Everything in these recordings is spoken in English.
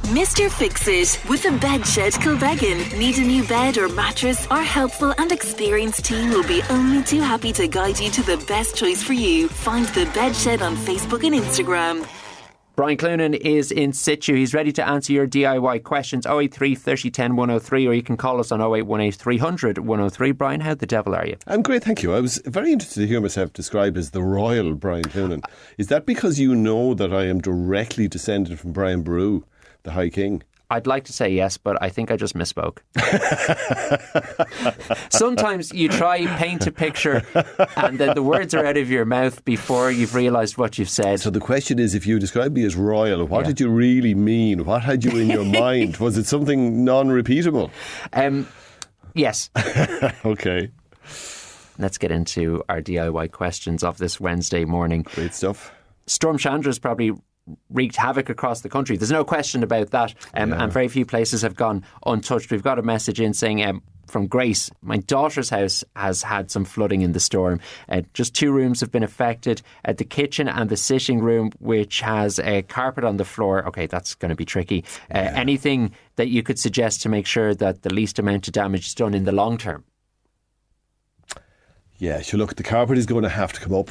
Mr. Fix-It with the Bed Shed Kilbeggan. Need a new bed or mattress? Our helpful and experienced team will be only too happy to guide you to the best choice for you. Find the Bed Shed on Facebook and Instagram. Brian Cloonan is in situ. He's ready to answer your DIY questions. 083 30 10 103, or you can call us on 0818 300 103. Brian, how the devil are you? I'm great, thank you. I was very interested to hear myself described as the Royal Brian Cloonan. Is that because you know that I am directly descended from Brian Boru, the High King? I'd like to say yes, but I think I just misspoke. Sometimes you try paint a picture and then the words are out of your mouth before you've realised what you've said. So the question is, if you described me as royal, what did you really mean? What had you in your mind? Was it something non-repeatable? Yes. Okay. Let's get into our DIY questions of this Wednesday morning. Great stuff. Storm Chandra's probably wreaked havoc across the country. There's no question about that. And very few places have gone untouched. We've got a message in saying from Grace, my daughter's house has had some flooding in the storm. Just 2 rooms have been affected. The kitchen and the sitting room, which has a carpet on the floor. Okay, that's going to be tricky. Anything that you could suggest to make sure that the least amount of damage is done in the long term? Yeah, so look, the carpet is going to have to come up.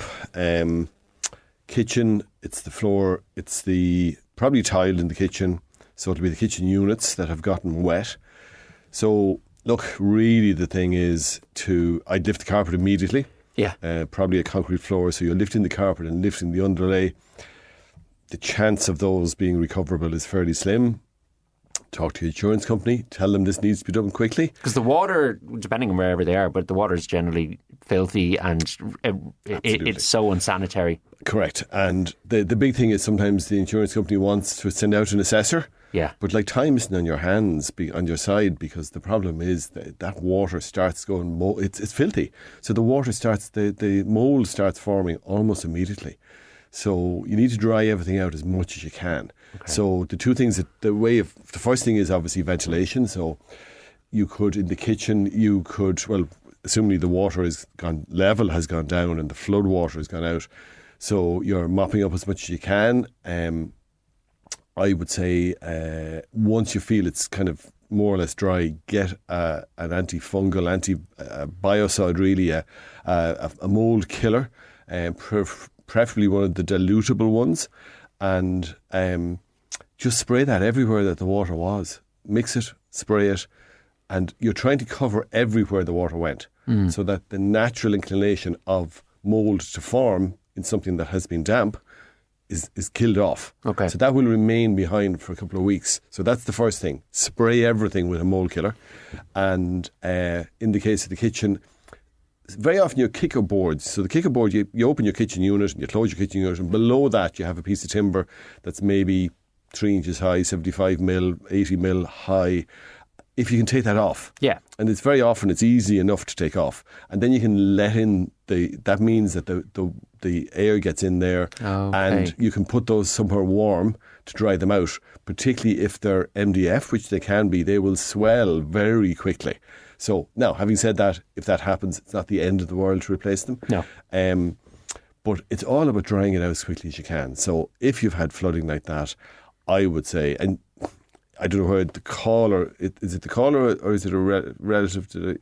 Kitchen, it's the floor, it's the probably tiled in the kitchen, so it'll be the kitchen units that have gotten wet. So look, really the thing is I'd lift the carpet immediately. Yeah. Probably a concrete floor, so you're lifting the carpet and lifting the underlay. The chance of those being recoverable is fairly slim. Talk to your insurance company, tell them this needs to be done quickly. Because the water, depending on wherever they are, but the water is generally filthy and it's so unsanitary. Correct. And the big thing is sometimes the insurance company wants to send out an assessor. Yeah. But like time isn't on your hands, on your side, because the problem is that water starts going, it's filthy. So the water starts, the mould starts forming almost immediately. So you need to dry everything out as much as you can. Okay. So the two things, the first thing is obviously ventilation. So you could, in the kitchen, assuming the water has gone down and the flood water has gone out. So you're mopping up as much as you can. I would say once you feel it's kind of more or less dry, get an antifungal, biocide, really, a mould killer, preferably one of the dilutable ones, and just spray that everywhere that the water was. Mix it, spray it, and you're trying to cover everywhere the water went, so that the natural inclination of mould to form in something that has been damp is killed off. Okay. So that will remain behind for a couple of weeks. So that's the first thing. Spray everything with a mould killer. And in the case of the kitchen, very often your kicker boards. So the kicker board, you open your kitchen unit and you close your kitchen unit, and below that you have a piece of timber that's maybe 3 inches high, 75 mil, 80 mil high. If you can take that off. Yeah. And it's very often it's easy enough to take off. And then you can let in that means that the air gets in there, and you can put those somewhere warm to dry them out, particularly if they're MDF, which they can be. They will swell very quickly. So now, having said that, if that happens, it's not the end of the world to replace them. No. But it's all about drying it out as quickly as you can. So if you've had flooding like that, I would say, and I don't know where the caller, is it the caller or is it a relative to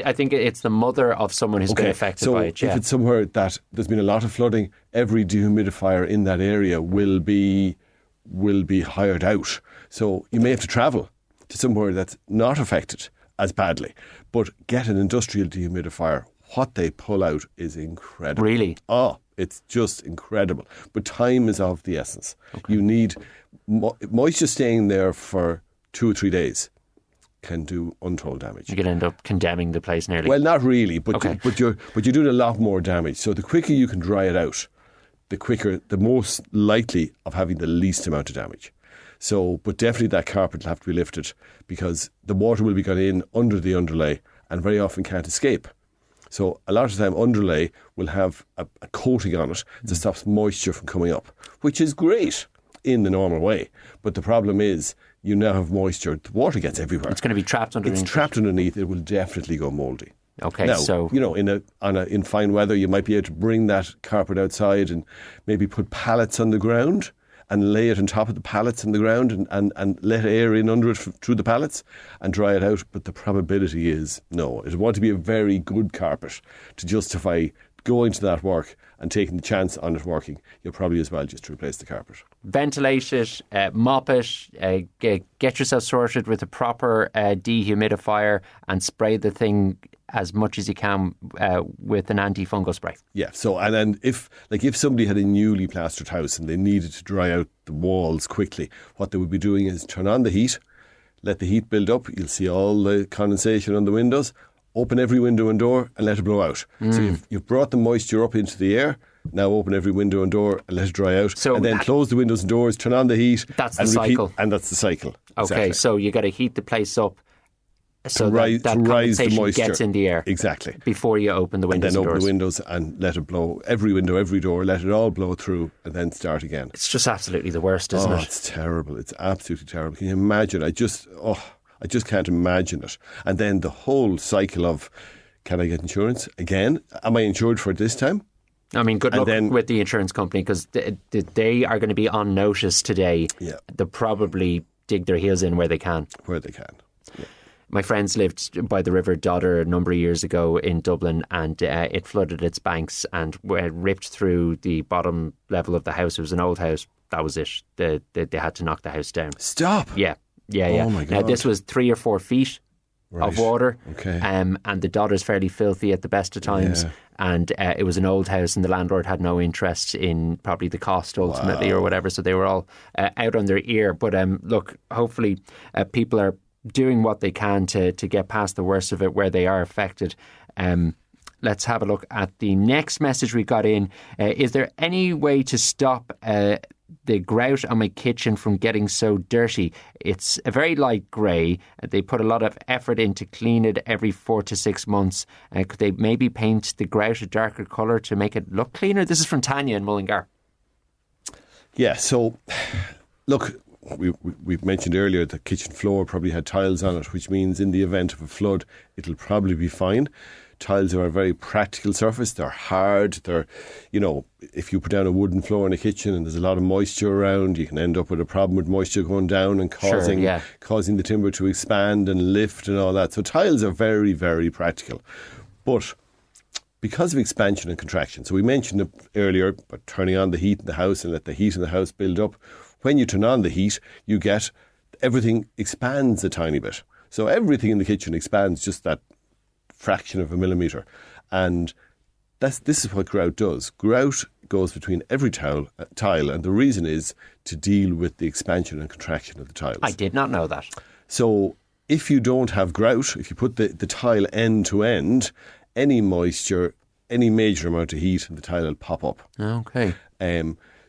I think it's the mother of someone who's been affected by it. So if it's somewhere that there's been a lot of flooding, every dehumidifier in that area will be hired out. So you may have to travel to somewhere that's not affected as badly, but get an industrial dehumidifier. What they pull out is incredible. Really? Oh, it's just incredible. But time is of the essence. Okay. You need moisture staying there for 2 or 3 days can do untold damage. You can end up condemning the place nearly. Well, not really, but you're doing a lot more damage. So the quicker you can dry it out, the most likely of having the least amount of damage. So, but definitely that carpet will have to be lifted because the water will be gone in under the underlay and very often can't escape. So a lot of the time underlay will have a coating on it that stops moisture from coming up, which is great in the normal way. But the problem is you now have moisture, the water gets everywhere. It's going to be trapped underneath. It's trapped underneath, it will definitely go mouldy. Okay, now, so in fine weather, you might be able to bring that carpet outside and maybe put pallets on the ground and lay it on top of the pallets on the ground and let air in under it through the pallets and dry it out. But the probability is no. It would want to be a very good carpet to justify going to that work and taking the chance on it working. You'll probably as well just replace the carpet. Ventilate it, mop it, get yourself sorted with a proper dehumidifier and spray the thing as much as you can with an antifungal spray. Yeah, so and then if somebody had a newly plastered house and they needed to dry out the walls quickly, what they would be doing is turn on the heat, let the heat build up, you'll see all the condensation on the windows, open every window and door and let it blow out. So you've brought the moisture up into the air. Now open every window and door and let it dry out. So and then close the windows and doors, turn on the heat. That's the cycle. And that's the cycle. Okay, so you got to heat the place up so that condensation gets in the air. Exactly. Before you open the windows and doors. And then open the windows and let it blow. Every window, every door, let it all blow through and then start again. It's just absolutely the worst, isn't it? Oh, it's terrible. It's absolutely terrible. Can you imagine? I just can't imagine it. And then the whole cycle of, can I get insurance again? Am I insured for it this time? I mean, good luck with the insurance company, because they are going to be on notice today. Yeah. They'll probably dig their heels in where they can. Yeah. My friends lived by the River Dodder a number of years ago in Dublin, and it flooded its banks and ripped through the bottom level of the house. It was an old house. That was it. They had to knock the house down. Stop. Yeah. Oh my God. Now, this was 3 or 4 feet of water. Okay. And the Dodder's fairly filthy at the best of times. Yeah. And it was an old house, and the landlord had no interest in probably the cost ultimately or whatever. So they were all out on their ear. But look, hopefully people are doing what they can to get past the worst of it where they are affected. Let's have a look at the next message we got in. Is there any way to stop the grout on my kitchen from getting so dirty? It's a very light grey. They put a lot of effort in to clean it every 4 to 6 months. Could they maybe paint the grout a darker colour to make it look cleaner? This is from Tanya in Mullingar. Yeah, so look, we've mentioned earlier the kitchen floor probably had tiles on it, which means in the event of a flood, it'll probably be fine. Tiles are a very practical surface. They're hard. If you put down a wooden floor in a kitchen and there's a lot of moisture around, you can end up with a problem with moisture going down and causing the timber to expand and lift and all that. So tiles are very, very practical. But because of expansion and contraction, so we mentioned it earlier, but turning on the heat in the house and let the heat in the house build up. When you turn on the heat, you get everything expands a tiny bit. So everything in the kitchen expands just that fraction of a millimetre, and this is what grout does. Grout goes between every tile, and the reason is to deal with the expansion and contraction of the tiles. I did not know that. So if you don't have grout, if you put the tile end to end, any moisture, any major amount of heat, and the tile will pop up. Okay.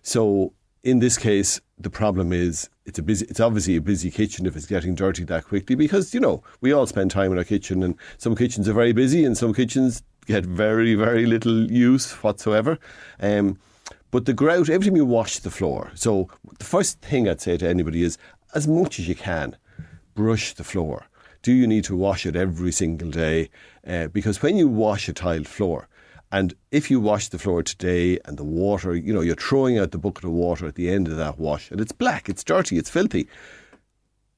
So in this case, the problem is it's obviously a busy kitchen if it's getting dirty that quickly, because, we all spend time in our kitchen, and some kitchens are very busy and some kitchens get very, very little use whatsoever. But the grout, every time you wash the floor, so the first thing I'd say to anybody is, as much as you can, brush the floor. Do you need to wash it every single day? Because when you wash a tiled floor, and if you wash the floor today and the water, you're throwing out the bucket of water at the end of that wash, and it's black, it's dirty, it's filthy.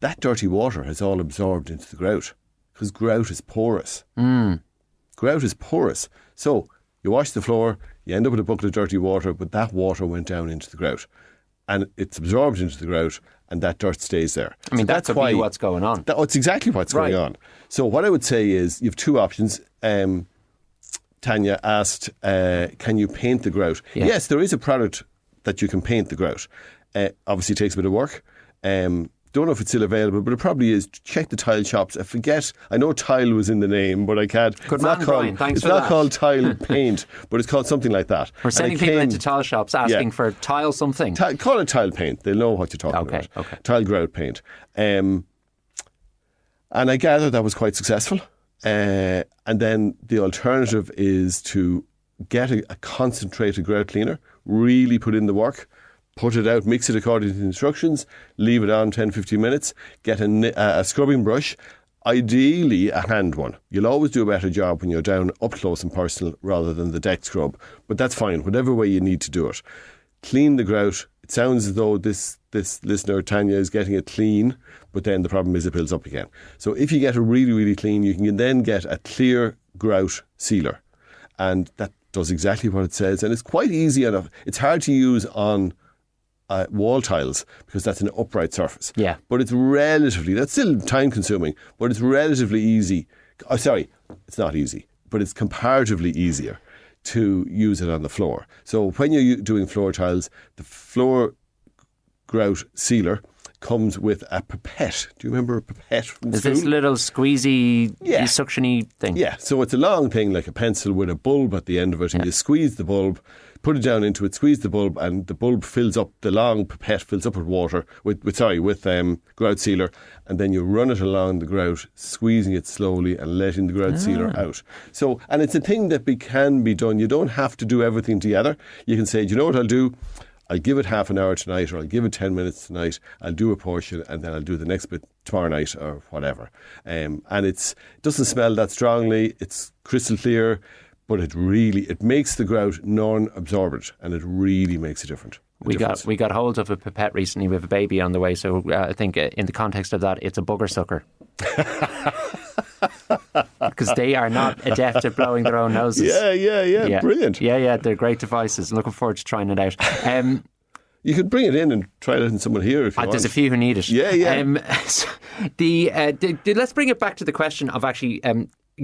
That dirty water has all absorbed into the grout, because grout is porous. Grout is porous. So you wash the floor, you end up with a bucket of dirty water, but that water went down into the grout. And it's absorbed into the grout, and that dirt stays there. I mean, that's what's going on. That's exactly what's going on. So what I would say is, you have 2 options. Tanya asked, can you paint the grout? Yeah. Yes, there is a product that you can paint the grout. Obviously, it takes a bit of work. Don't know if it's still available, but it probably is. Check the tile shops. I know tile was in the name, but I can't. Good man, Brian. Thanks for that. It's not called tile paint, but it's called something like that. We're sending people into tile shops asking for tile something. Call it tile paint. They'll know what you're talking about. Okay. Tile grout paint. And I gather that was quite successful. And then the alternative is to get a concentrated grout cleaner, really put in the work, put it out, mix it according to the instructions, leave it on 10-15 minutes, get a scrubbing brush, ideally a hand one. You'll always do a better job when you're down up close and personal rather than the deck scrub, but that's fine, whatever way you need to do it. clean the grout. It sounds as though this listener, Tanya, is getting it clean, but then the problem is it builds up again. So if you get it really, really clean, you can then get a clear grout sealer. And that does exactly what it says. And it's quite easy enough. It's hard to use on wall tiles because that's an upright surface. Yeah. But it's that's still time consuming, but it's relatively easy. Oh, sorry, it's not easy, but it's comparatively easier to use it on the floor. So when you're doing floor tiles, the floor grout sealer comes with a pipette. Do you remember a pipette from school? Is this little squeezy, suctiony thing? Yeah, so it's a long thing like a pencil with a bulb at the end of it, and you squeeze the bulb, put it down into it, squeeze the bulb, and the bulb fills up, the long pipette fills up with water, with grout sealer, and then you run it along the grout, squeezing it slowly and letting the grout sealer out. So, and it's a thing that can be done. You don't have to do everything together. You can say, do you know what I'll do? I'll give it half an hour tonight, or I'll give it 10 minutes tonight. I'll do a portion, and then I'll do the next bit tomorrow night, or whatever. And it doesn't smell that strongly. It's crystal clear, but it makes the grout non-absorbent, and it really makes a difference. We got hold of a pipette recently with a baby on the way, so I think in the context of that, it's a bugger sucker. Because they are not adept at blowing their own noses. Yeah. Brilliant. Yeah, they're great devices. Looking forward to trying it out. You could bring it in and try it in someone here if you want. There's a few who need it. Yeah. Let's bring it back to the question of actually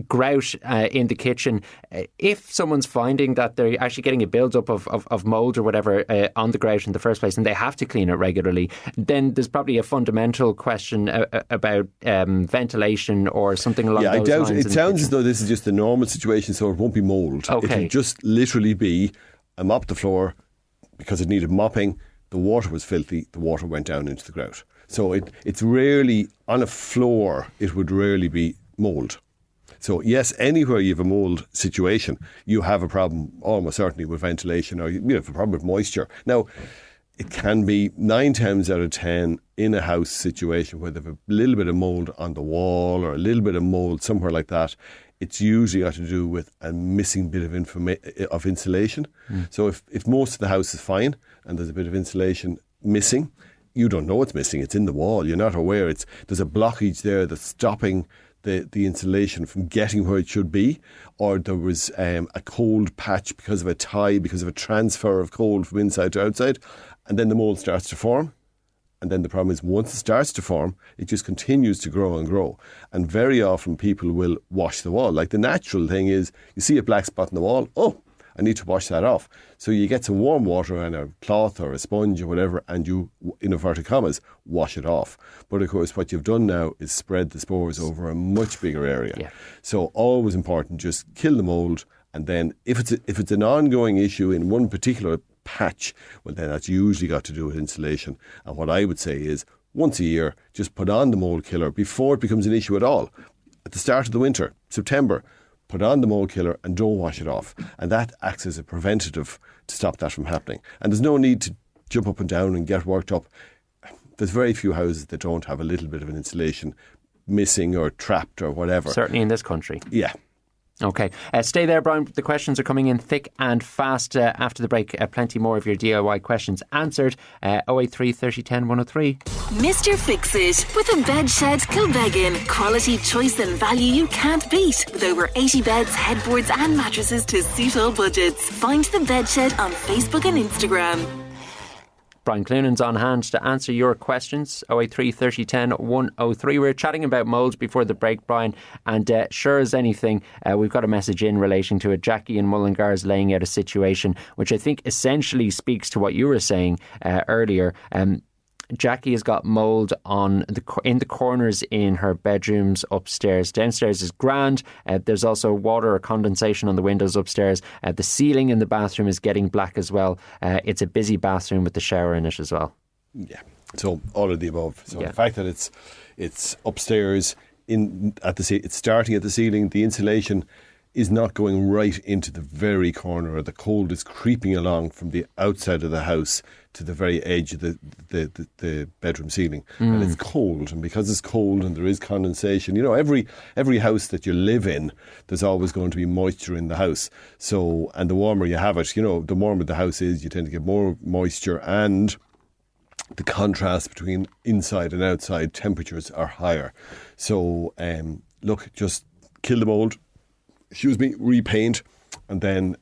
grout in the kitchen. If someone's finding that they're actually getting a build-up of mould or whatever on the grout in the first place, and they have to clean it regularly, then there's probably a fundamental question about ventilation or something along those lines. It sounds as though this is just a normal situation, so it won't be mould. Okay. It'll just literally be, I mopped the floor because it needed mopping, the water was filthy, the water went down into the grout. So it's rarely, on a floor, it would rarely be mould. So yes, anywhere you have a mould situation, you have a problem almost certainly with ventilation, or you have a problem with moisture. Now, it can be 9 times out of 10 in a house situation where there's a little bit of mould on the wall or a little bit of mould somewhere like that. It's usually got to do with a missing bit of insulation. So if most of the house is fine and there's a bit of insulation missing, you don't know it's missing. It's in the wall. You're not aware. There's a blockage there that's stopping the insulation from getting where it should be, or there was a cold patch because of a tie, because of a transfer of cold from inside to outside, and then the mould starts to form. And then the problem is once it starts to form, it just continues to grow and grow. And very often people will wash the wall. Like the natural thing is, you see a black spot in the wall, oh, I need to wash that off. So you get some warm water and a cloth or a sponge or whatever, and you, in inverted commas, wash it off. But of course, what you've done now is spread the spores over a much bigger area. Yeah. So always important, just kill the mould. And then if it's an ongoing issue in one particular patch, well, then that's usually got to do with insulation. And what I would say is, once a year, just put on the mould killer before it becomes an issue at all. At the start of the winter, September, put on the mould killer and don't wash it off. And that acts as a preventative to stop that from happening. And there's no need to jump up and down and get worked up. There's very few houses that don't have a little bit of an insulation missing or trapped or whatever. Certainly in this country. Yeah. Okay. Stay there, Brian. The questions are coming in thick and fast after the break. Plenty more of your DIY questions answered. 083 30 10 103. Mr. Fix-It with a bed shed Kilbeggan. Quality, choice and value you can't beat. With over 80 beds, headboards and mattresses to suit all budgets. Find the bed shed on Facebook and Instagram. Brian Cloonan's on hand to answer your questions. 083 30 10 103. We were chatting about mould before the break, Brian, and sure as anything, we've got a message in relation to it. Jackie in Mullingar is laying out a situation which I think essentially speaks to what you were saying earlier. Jackie has got mould in the corners in her bedrooms upstairs. Downstairs is grand. There's also water or condensation on the windows upstairs. The ceiling in the bathroom is getting black as well. It's a busy bathroom with the shower in it as well. Yeah, so all of the above. So the fact that it's upstairs, it's starting at the ceiling, the insulation is not going right into the very corner, or the cold is creeping along from the outside of the house to the very edge of the bedroom ceiling, and it's cold. And because it's cold and there is condensation, every house that you live in, there's always going to be moisture in the house. So, and the warmer you have it, the warmer the house is, you tend to get more moisture, and the contrast between inside and outside temperatures are higher. So, look, just kill the mould, repaint, and then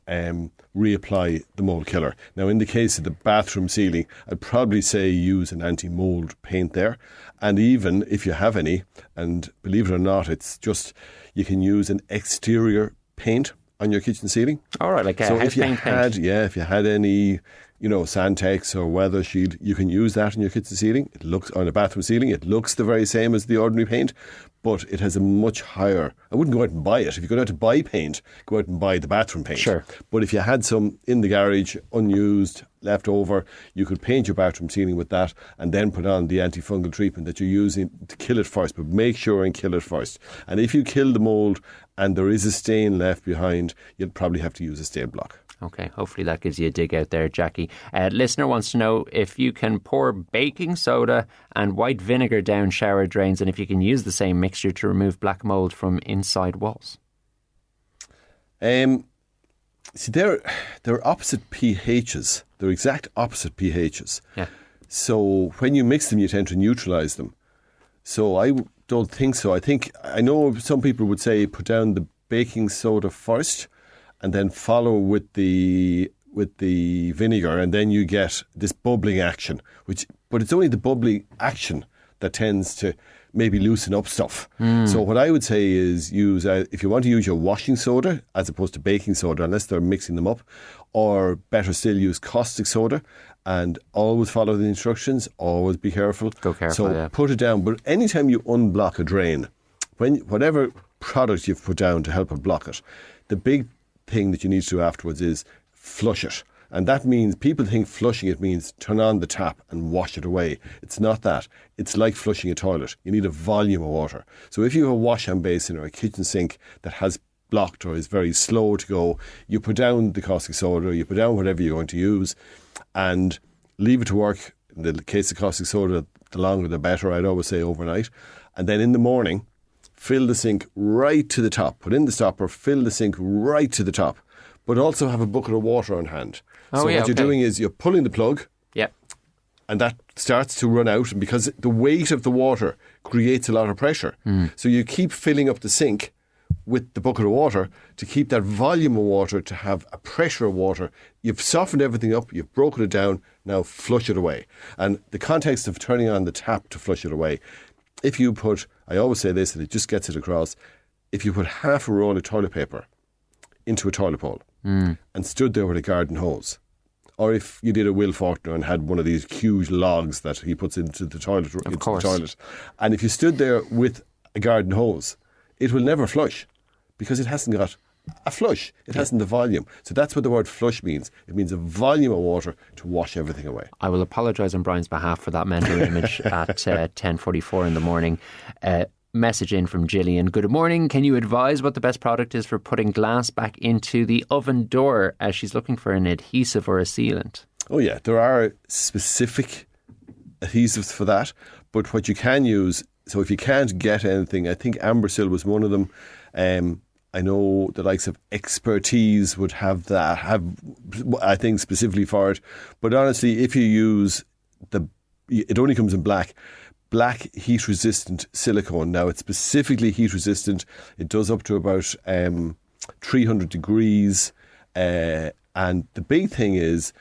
reapply the mould killer. Now, in the case of the bathroom ceiling, I'd probably say use an anti-mould paint there. And even if you have any, and believe it or not, it's just, you can use an exterior paint on your kitchen ceiling. All right, like a house paint. Yeah, if you had any, Sandtex or Weather Shield, you can use that on your kitchen ceiling. It looks, on a bathroom ceiling, it looks the very same as the ordinary paint, but it has a much higher, I wouldn't go out and buy it. If you go out to buy paint, go out and buy the bathroom paint. Sure. But if you had some in the garage, unused, left over, you could paint your bathroom ceiling with that and then put on the antifungal treatment that you're using to kill it first. But make sure and kill it first. And if you kill the mould and there is a stain left behind, you'll probably have to use a stain block. Okay, hopefully that gives you a dig out there, Jackie. Listener wants to know if you can pour baking soda and white vinegar down shower drains, and if you can use the same mixture to remove black mould from inside walls. See, they're opposite pHs. They're exact opposite pHs. Yeah. So when you mix them, you tend to neutralise them. So I don't think so. I know some people would say put down the baking soda first, and then follow with the vinegar, and then you get this bubbling action. But it's only the bubbling action that tends to maybe loosen up stuff. So what I would say is use, if you want to use your washing soda as opposed to baking soda, unless they're mixing them up, or better still, use caustic soda, and always follow the instructions. Always be careful. Go careful. So put it down. But anytime you unblock a drain, whatever product you've put down to help it block it, the big thing that you need to do afterwards is flush it. And that means, people think flushing it means turn on the tap and wash it away. It's not that. It's like flushing a toilet. You need a volume of water. So if you have a wash-hand basin or a kitchen sink that has blocked or is very slow to go, you put down the caustic soda, you put down whatever you're going to use, and leave it to work. In the case of caustic soda, the longer the better. I'd always say overnight. And then in the morning, fill the sink right to the top. Put in the stopper, fill the sink right to the top. But also have a bucket of water on hand. So what you're doing is you're pulling the plug. Yep. And that starts to run out. And because the weight of the water creates a lot of pressure. So you keep filling up the sink with the bucket of water to keep that volume of water, to have a pressure of water. You've softened everything up. You've broken it down. Now flush it away. And the context of turning on the tap to flush it away, if you put, I always say this and it just gets it across, if you put half a roll of toilet paper into a toilet bowl and stood there with a garden hose, or if you did a Will Faulkner and had one of these huge logs that he puts into the toilet, and if you stood there with a garden hose, it will never flush because it hasn't got a flush. It hasn't the volume. So that's what the word flush means. It means a volume of water to wash everything away. I will apologise on Brian's behalf for that mental image at 10:44 in the morning. Message in from Gillian. Good morning. Can you advise what the best product is for putting glass back into the oven door, as she's looking for an adhesive or a sealant? Oh yeah, there are specific adhesives for that. But what you can use, so if you can't get anything, I think Ambersil was one of them. I know the likes of Expertise would have I think specifically for it. But honestly, if you use it only comes in black heat resistant silicone. Now it's specifically heat resistant. It does up to about 300 degrees. And the big thing is,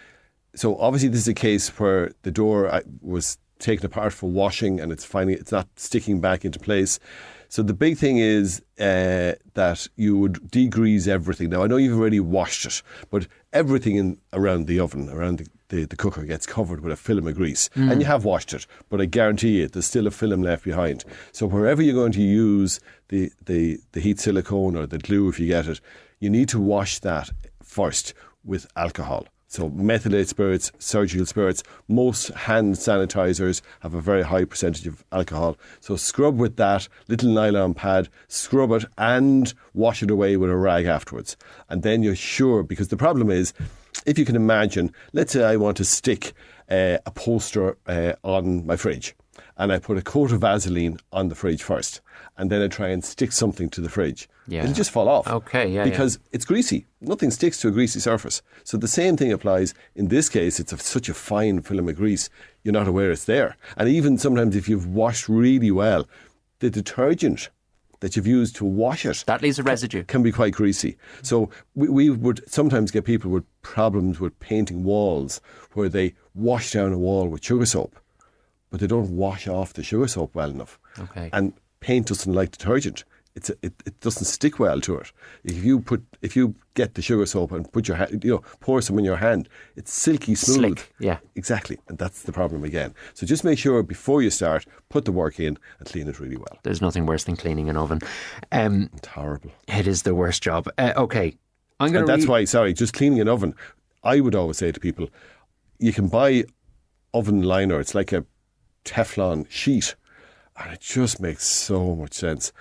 so obviously this is a case where the door was taken apart for washing and it's not sticking back into place. So the big thing is that you would degrease everything. Now I know you've already washed it, but everything around the oven, around the cooker gets covered with a film of grease. And you have washed it, but I guarantee you there's still a film left behind. So wherever you're going to use the heat silicone or the glue, if you get it, you need to wash that first with alcohol. So methylated spirits, surgical spirits, most hand sanitizers have a very high percentage of alcohol. So scrub with that little nylon pad, scrub it and wash it away with a rag afterwards. And then you're sure, because the problem is, if you can imagine, let's say I want to stick a poster on my fridge, and I put a coat of Vaseline on the fridge first, and then I try and stick something to the fridge. Yeah. It'll just fall off. Okay, yeah. Because it's greasy. Nothing sticks to a greasy surface. So the same thing applies. In this case, it's such a fine film of grease, you're not aware it's there. And even sometimes if you've washed really well, the detergent that you've used to wash it, that leaves a residue, can be quite greasy. So we would sometimes get people with problems with painting walls where they wash down a wall with sugar soap, but they don't wash off the sugar soap well enough. Okay. And paint doesn't like detergent. It doesn't stick well to it. If you get the sugar soap and put your hand, pour some in your hand, it's silky smooth. Slick, yeah. Exactly. And that's the problem again. So just make sure before you start, put the work in and clean it really well. There's nothing worse than cleaning an oven. It's horrible. It is the worst job. Okay. That's why, just cleaning an oven, I would always say to people, you can buy oven liner. It's like a Teflon sheet. And it just makes so much sense.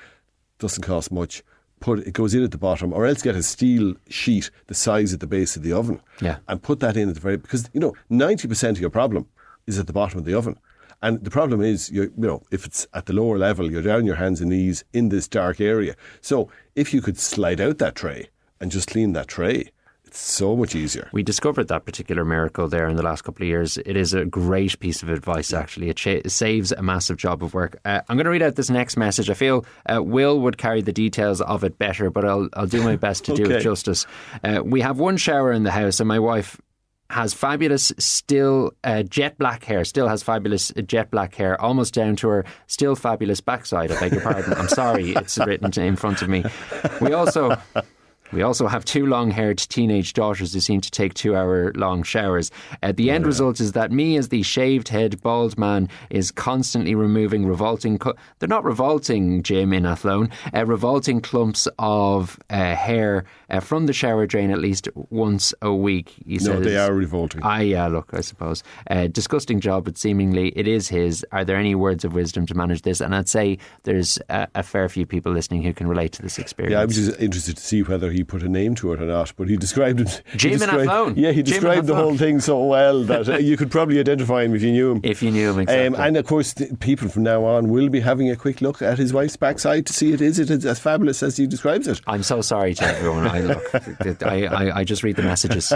Doesn't cost much. It goes in at the bottom, or else get a steel sheet the size at the base of the oven, and put that in at the very, because 90% of your problem is at the bottom of the oven, and the problem is if it's at the lower level, you're down your hands and knees in this dark area. So if you could slide out that tray and just clean that tray, it's so much easier. We discovered that particular miracle there in the last couple of years. It is a great piece of advice, actually. It saves a massive job of work. I'm going to read out this next message. I feel Will would carry the details of it better, but I'll do my best to do it justice. We have one shower in the house, and my wife has fabulous jet black hair, almost down to her still fabulous backside. I beg your pardon. I'm sorry, it's written in front of me. We also have two long-haired teenage daughters who seem to take 2-hour-long showers. The end result is that me, as the shaved-head bald man, is constantly removing revolting... they're not revolting, Jim, in Athlone. Revolting clumps of hair from the shower drain at least once a week, he says. No, they are revolting. Yeah, look, I suppose. Disgusting job, but seemingly it is his. Are there any words of wisdom to manage this? And I'd say there's a fair few people listening who can relate to this experience. Yeah, I was just interested to see whether he put a name to it or not, but he described it. Jim in Athlone. Yeah, he described the whole thing so well that you could probably identify him if you knew him. If you knew him, exactly. And of course, people from now on will be having a quick look at his wife's backside to see is it as fabulous as he describes it. I'm so sorry to everyone. I just read the messages.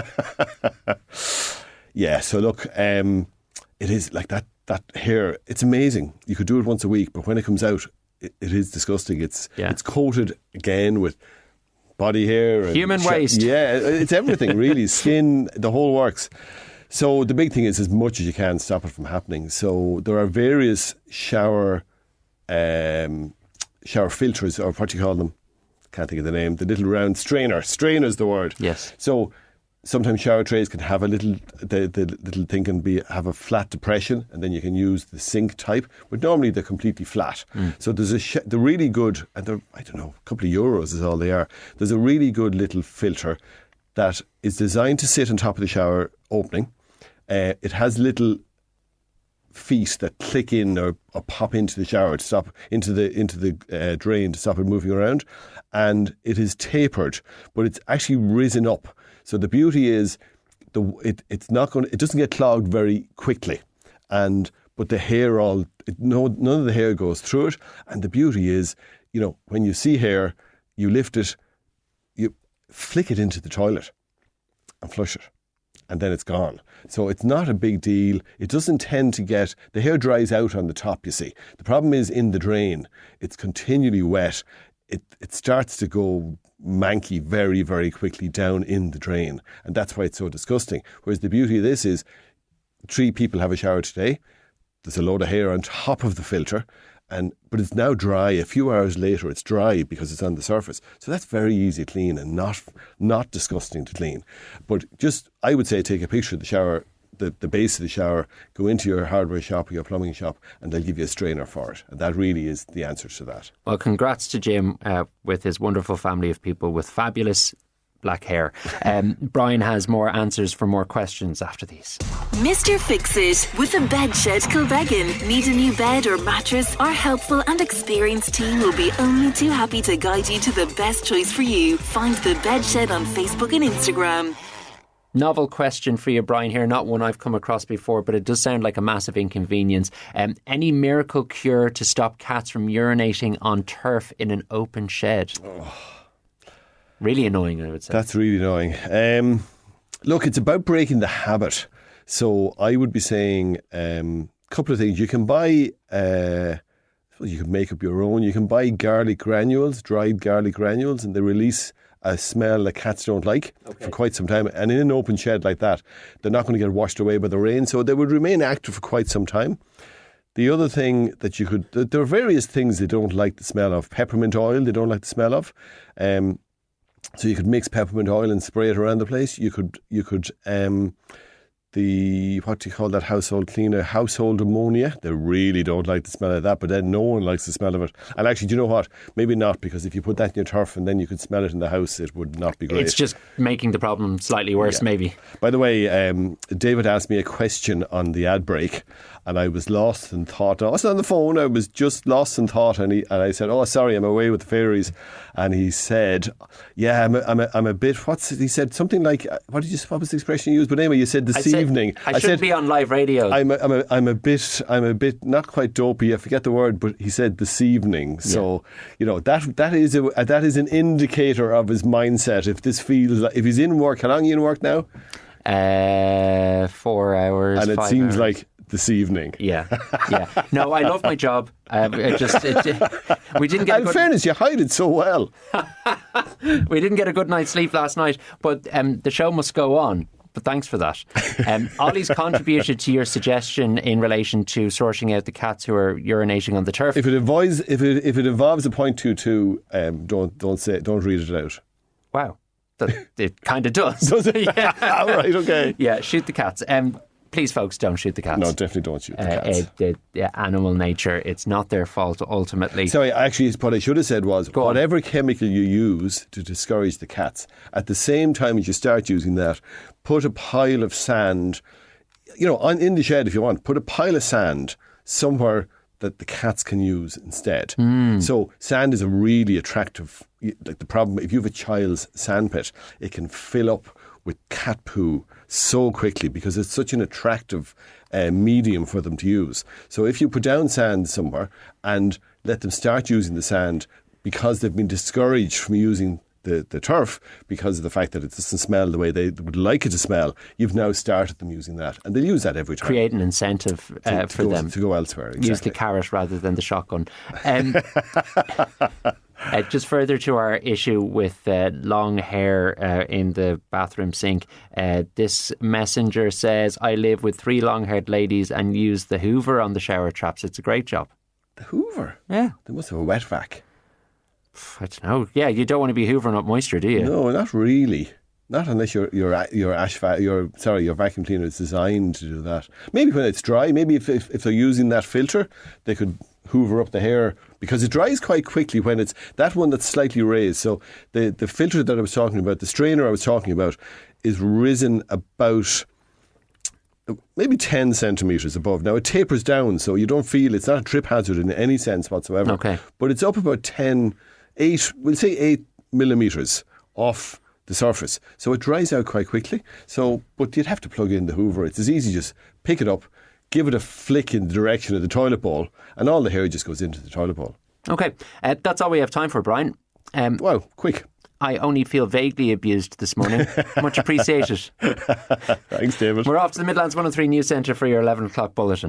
Yeah, so look, it is like that hair. It's amazing. You could do it once a week, but when it comes out, it is disgusting. It's coated again with body hair and human waste. Yeah, it's everything really. Skin, the whole works. So the big thing is, as much as you can, stop it from happening. So there are various shower filters, or what do you call them? Can't think of the name. The little round strainer. Strainer is the word. Yes. So sometimes shower trays can have a little, the little thing can have a flat depression, and then you can use the sink type, but normally they're completely flat. So there's the really good, and they're, I don't know, a couple of euros is all they are. There's a really good little filter that is designed to sit on top of the shower opening. It has little feet that click in or pop into the shower to stop into the drain to stop it moving around, and it is tapered, but it's actually risen up. So the beauty is, it doesn't get clogged very quickly, but the hair none of the hair goes through it. And the beauty is, when you see hair, you lift it, you flick it into the toilet, and flush it, and then it's gone. So it's not a big deal. It doesn't tend to the hair dries out on the top. You see, the problem is in the drain. It's continually wet. It starts to go manky very, very quickly down in the drain, and that's why it's so disgusting. Whereas the beauty of this is, 3 people have a shower today. There's a load of hair on top of the filter, but it's now dry. A few hours later, it's dry because it's on the surface. So that's very easy to clean and not disgusting to clean. But just, I would say, take a picture of the shower, the base of the shower, go into your hardware shop or your plumbing shop, and they'll give you a strainer for it. And that really is the answer to that. Well, congrats to Jim with his wonderful family of people with fabulous black hair. Brian has more answers for more questions after these. Mr. Fix-It with the Bedshed Kilbeggan. Need a new bed or mattress? Our helpful and experienced team will be only too happy to guide you to the best choice for you. Find the Bedshed on Facebook and Instagram. Novel question for you, Brian, here. Not one I've come across before, but it does sound like a massive inconvenience. Any miracle cure to stop cats from urinating on turf in an open shed? Really annoying, I would say. That's really annoying. Look, it's about breaking the habit. So I would be saying a couple of things. You can buy, you can make up your own. You can buy garlic granules, dried garlic granules, and they release a smell that cats don't like for quite some time. And in an open shed like that, they're not going to get washed away by the rain, so they would remain active for quite some time. The other thing that you could... There are various things they don't like the smell of. Peppermint oil they don't like the smell of. So you could mix peppermint oil and spray it around the place. You could what do you call that household cleaner? Household ammonia. They really don't like the smell of that, but then no one likes the smell of it. And actually, do you know what? Maybe not, because if you put that in your turf and then you could smell it in the house, it would not be great. It's just making the problem slightly worse, maybe. By the way, David asked me a question on the ad break, and I was lost in thought. I wasn't on the phone, I was just lost in thought, and I said, "Oh, sorry, I'm away with the fairies." And he said, "Yeah, I'm a bit." He said something like, "What was the expression you used?" But anyway, you said this evening. I shouldn't be on live radio. I'm a bit not quite dopey. I forget the word, but he said this evening. So that is an indicator of his mindset. If this feels like, if he's in work, how long are you in work now? 4 hours, and it 5 seems hours. like this evening. Yeah. No, I love my job. We didn't get. In fairness, you hide it so well. We didn't get a good night's sleep last night, but the show must go on. But thanks for that. Ollie's contributed to your suggestion in relation to sorting out the cats who are urinating on the turf. If it involves a 0.22, don't read it out. Wow, it kind of does. Does it? Yeah. All right, okay. Yeah, shoot the cats. Please, folks, don't shoot the cats. No, definitely don't shoot the cats. Animal nature, it's not their fault ultimately. Sorry, actually, what I should have said was, whatever chemical you use to discourage the cats, at the same time as you start using that, put a pile of sand, in the shed if you want, put a pile of sand somewhere that the cats can use instead. So sand is a really attractive, like the problem, if you have a child's sandpit, it can fill up with cat poo so quickly because it's such an attractive medium for them to use. So if you put down sand somewhere and let them start using the sand because they've been discouraged from using the turf because of the fact that it doesn't smell the way they would like it to smell, you've now started them using that. And they'll use that every time. Create an incentive for them to go elsewhere. Exactly. Use the carrot rather than the shotgun. Just further to our issue with long hair in the bathroom sink, this messenger says, "I live with 3 long-haired ladies and use the Hoover on the shower traps. It's a great job." The Hoover? Yeah. They must have a wet vac. I don't know. Yeah, you don't want to be hoovering up moisture, do you? No, not really. Not unless your vacuum cleaner is designed to do that. Maybe when it's dry, maybe if they're using that filter, they could hoover up the hair because it dries quite quickly when it's that one that's slightly raised. So the filter that I was talking about, the strainer I was talking about, is risen about maybe 10 centimetres above. Now it tapers down, so you don't feel it's not a trip hazard in any sense whatsoever. Okay. But it's up about 8 millimetres off the surface. So it dries out quite quickly. But you'd have to plug in the Hoover. It's as easy, just pick it up, give it a flick in the direction of the toilet bowl, and all the hair just goes into the toilet bowl. Okay, that's all we have time for, Brian. Wow, quick. I only feel vaguely abused this morning. Much appreciated. Thanks, David. We're off to the Midlands 103 News Centre for your 11 o'clock bulletin.